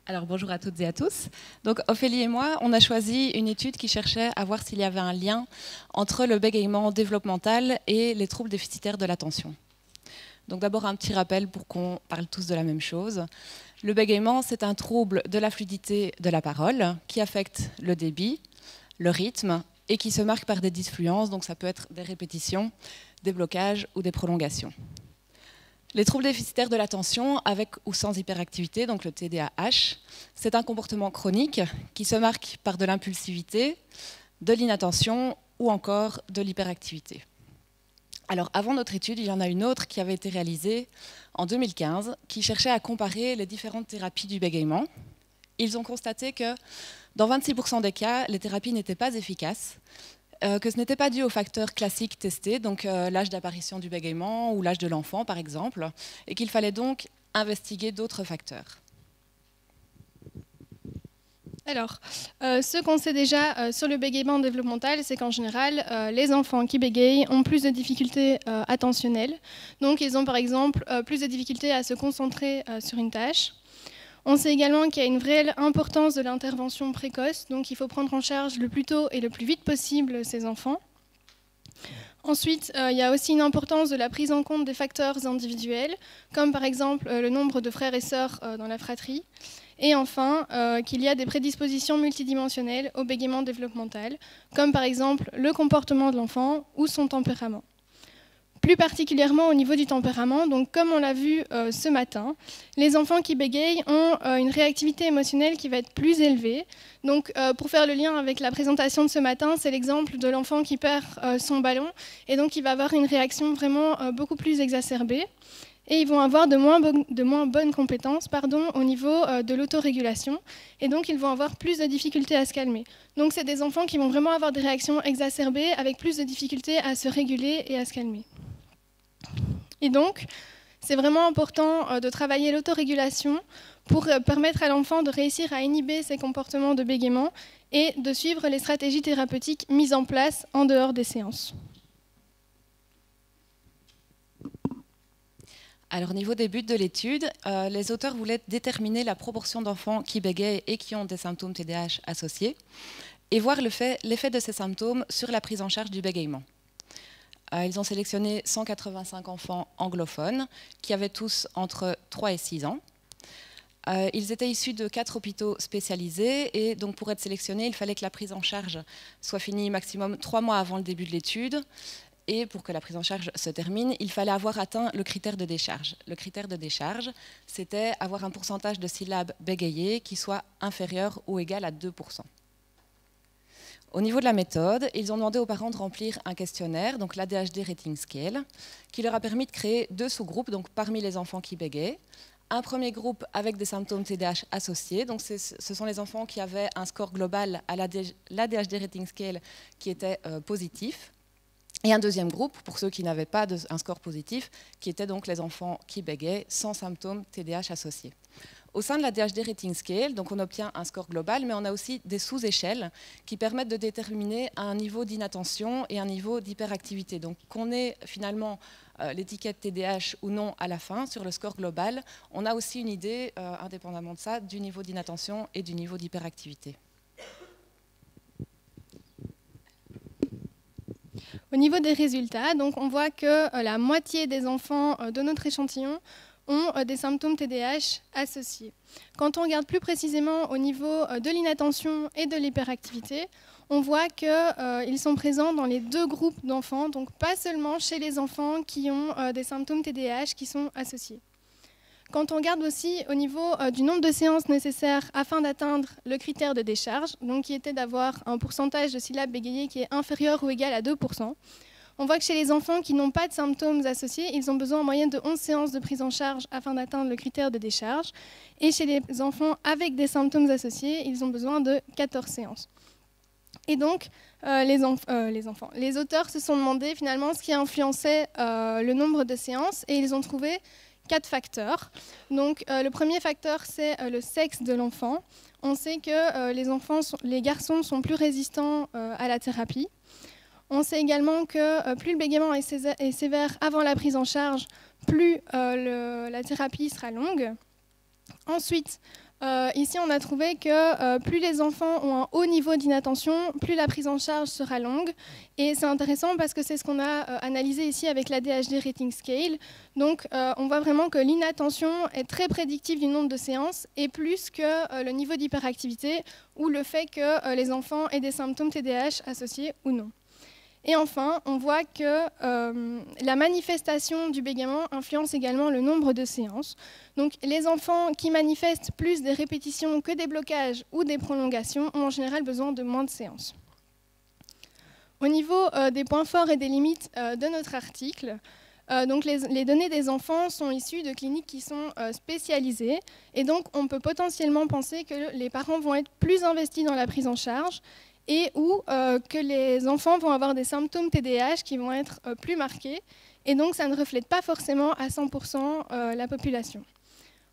Alors bonjour à toutes et à tous. Donc Ophélie et moi, on a choisi une étude qui cherchait à voir s'il y avait un lien entre le bégaiement développemental et les troubles déficitaires de l'attention. Donc d'abord un petit rappel pour qu'on parle tous de la même chose. Le bégaiement, c'est un trouble de la fluidité de la parole qui affecte le débit, le rythme et qui se marque par des disfluences, donc ça peut être des répétitions, des blocages ou des prolongations. Les troubles déficitaires de l'attention, avec ou sans hyperactivité, donc le TDAH, c'est un comportement chronique qui se marque par de l'impulsivité, de l'inattention ou encore de l'hyperactivité. Alors avant notre étude, il y en a une autre qui avait été réalisée en 2015 qui cherchait à comparer les différentes thérapies du bégaiement. Ils ont constaté que dans 26% des cas, les thérapies n'étaient pas efficaces, que ce n'était pas dû aux facteurs classiques testés, donc l'âge d'apparition du bégaiement ou l'âge de l'enfant par exemple, et qu'il fallait donc investiguer d'autres facteurs. Alors, ce qu'on sait déjà sur le bégaiement développemental, c'est qu'en général, les enfants qui bégayent ont plus de difficultés attentionnelles. Donc, ils ont par exemple plus de difficultés à se concentrer sur une tâche. On sait également qu'il y a une réelle importance de l'intervention précoce, donc il faut prendre en charge le plus tôt et le plus vite possible ces enfants. Ensuite, il y a aussi une importance de la prise en compte des facteurs individuels, comme par exemple le nombre de frères et sœurs dans la fratrie. Et enfin, qu'il y a des prédispositions multidimensionnelles au bégaiement développemental, comme par exemple le comportement de l'enfant ou son tempérament. Plus particulièrement au niveau du tempérament, donc comme on l'a vu ce matin, les enfants qui bégayent ont une réactivité émotionnelle qui va être plus élevée. Donc pour faire le lien avec la présentation de ce matin, c'est l'exemple de l'enfant qui perd son ballon et donc il va avoir une réaction vraiment beaucoup plus exacerbée. Et ils vont avoir de moins bonnes compétences au niveau de l'autorégulation. Et donc, ils vont avoir plus de difficultés à se calmer. Donc, c'est des enfants qui vont vraiment avoir des réactions exacerbées avec plus de difficultés à se réguler et à se calmer. Et donc, c'est vraiment important de travailler l'autorégulation pour permettre à l'enfant de réussir à inhiber ses comportements de bégaiement et de suivre les stratégies thérapeutiques mises en place en dehors des séances. Alors au niveau des buts de l'étude, les auteurs voulaient déterminer la proportion d'enfants qui bégayent et qui ont des symptômes TDAH associés et voir l'effet de ces symptômes sur la prise en charge du bégaiement. Ils ont sélectionné 185 enfants anglophones qui avaient tous entre 3 et 6 ans. Ils étaient issus de 4 hôpitaux spécialisés et donc pour être sélectionnés, il fallait que la prise en charge soit finie maximum 3 mois avant le début de l'étude. Et pour que la prise en charge se termine, il fallait avoir atteint le critère de décharge. Le critère de décharge, c'était avoir un pourcentage de syllabes bégayées qui soit inférieur ou égal à 2%. Au niveau de la méthode, ils ont demandé aux parents de remplir un questionnaire, donc l'ADHD Rating Scale, qui leur a permis de créer 2 sous-groupes, donc parmi les enfants qui bégaient. Un premier groupe avec des symptômes TDAH associés, donc ce sont les enfants qui avaient un score global à l'ADHD Rating Scale qui était positif. Et un deuxième groupe, pour ceux qui n'avaient pas un score positif, qui étaient donc les enfants qui bégaient sans symptômes TDAH associés. Au sein de la DHD Rating Scale, donc on obtient un score global, mais on a aussi des sous-échelles qui permettent de déterminer un niveau d'inattention et un niveau d'hyperactivité. Donc qu'on ait finalement l'étiquette TDAH ou non à la fin sur le score global, on a aussi une idée, indépendamment de ça, du niveau d'inattention et du niveau d'hyperactivité. Au niveau des résultats, donc on voit que la moitié des enfants de notre échantillon ont des symptômes TDAH associés. Quand on regarde plus précisément au niveau de l'inattention et de l'hyperactivité, on voit qu'ils sont présents dans les 2 groupes d'enfants, donc pas seulement chez les enfants qui ont des symptômes TDAH qui sont associés. Quand on regarde aussi au niveau du nombre de séances nécessaires afin d'atteindre le critère de décharge, donc qui était d'avoir un pourcentage de syllabes bégayées qui est inférieur ou égal à 2%, on voit que chez les enfants qui n'ont pas de symptômes associés, ils ont besoin en moyenne de 11 séances de prise en charge afin d'atteindre le critère de décharge. Et chez les enfants avec des symptômes associés, ils ont besoin de 14 séances. Et donc, les auteurs se sont demandé finalement ce qui influençait le nombre de séances et ils ont trouvé 4 facteurs. Donc, le premier facteur, c'est le sexe de l'enfant. On sait que les garçons sont plus résistants à la thérapie. On sait également que plus le bégaiement est sévère avant la prise en charge, plus la thérapie sera longue. Ensuite, Ici, on a trouvé que plus les enfants ont un haut niveau d'inattention, plus la prise en charge sera longue. Et c'est intéressant parce que c'est ce qu'on a analysé ici avec la DHD Rating Scale. Donc, on voit vraiment que l'inattention est très prédictive du nombre de séances et plus que le niveau d'hyperactivité ou le fait que les enfants aient des symptômes TDAH associés ou non. Et enfin, on voit que la manifestation du bégaiement influence également le nombre de séances. Donc, les enfants qui manifestent plus des répétitions que des blocages ou des prolongations ont en général besoin de moins de séances. Au niveau des points forts et des limites de notre article, donc les données des enfants sont issues de cliniques qui sont spécialisées et donc on peut potentiellement penser que les parents vont être plus investis dans la prise en charge et ou que les enfants vont avoir des symptômes TDAH qui vont être plus marqués, et donc ça ne reflète pas forcément à 100% la population.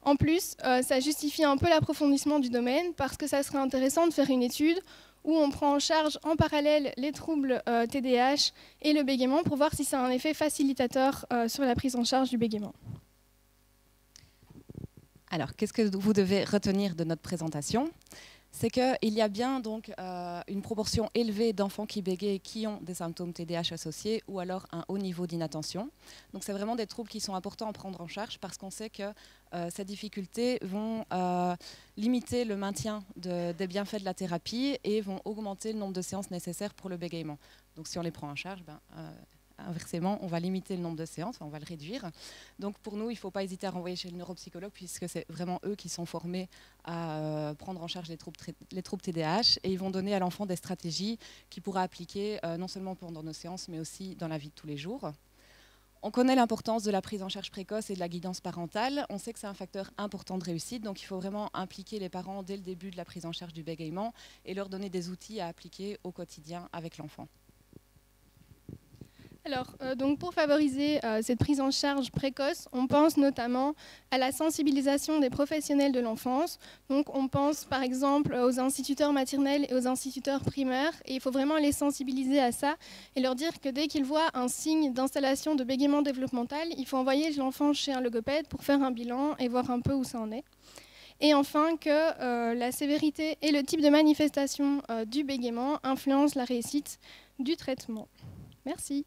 En plus, ça justifie un peu l'approfondissement du domaine, parce que ça serait intéressant de faire une étude où on prend en charge en parallèle les troubles TDAH et le bégaiement pour voir si ça a un effet facilitateur sur la prise en charge du bégaiement. Alors, qu'est-ce que vous devez retenir de notre présentation ? C'est qu'il y a bien donc une proportion élevée d'enfants qui bégayent qui ont des symptômes TDAH associés ou alors un haut niveau d'inattention. Donc c'est vraiment des troubles qui sont importants à prendre en charge parce qu'on sait que ces difficultés vont limiter le maintien des bienfaits de la thérapie et vont augmenter le nombre de séances nécessaires pour le bégaiement. Donc si on les prend en charge, inversement, on va limiter le nombre de séances, on va le réduire. Donc pour nous, il ne faut pas hésiter à renvoyer chez le neuropsychologue puisque c'est vraiment eux qui sont formés à prendre en charge les troubles TDAH et ils vont donner à l'enfant des stratégies qu'il pourra appliquer non seulement pendant nos séances mais aussi dans la vie de tous les jours. On connaît l'importance de la prise en charge précoce et de la guidance parentale. On sait que c'est un facteur important de réussite, donc il faut vraiment impliquer les parents dès le début de la prise en charge du bégaiement et leur donner des outils à appliquer au quotidien avec l'enfant. Alors, donc pour favoriser cette prise en charge précoce, on pense notamment à la sensibilisation des professionnels de l'enfance. Donc, on pense par exemple aux instituteurs maternels et aux instituteurs primaires. Et il faut vraiment les sensibiliser à ça et leur dire que dès qu'ils voient un signe d'installation de bégaiement développemental, il faut envoyer l'enfant chez un logopède pour faire un bilan et voir un peu où ça en est. Et enfin, que la sévérité et le type de manifestation du bégaiement influencent la réussite du traitement. Merci.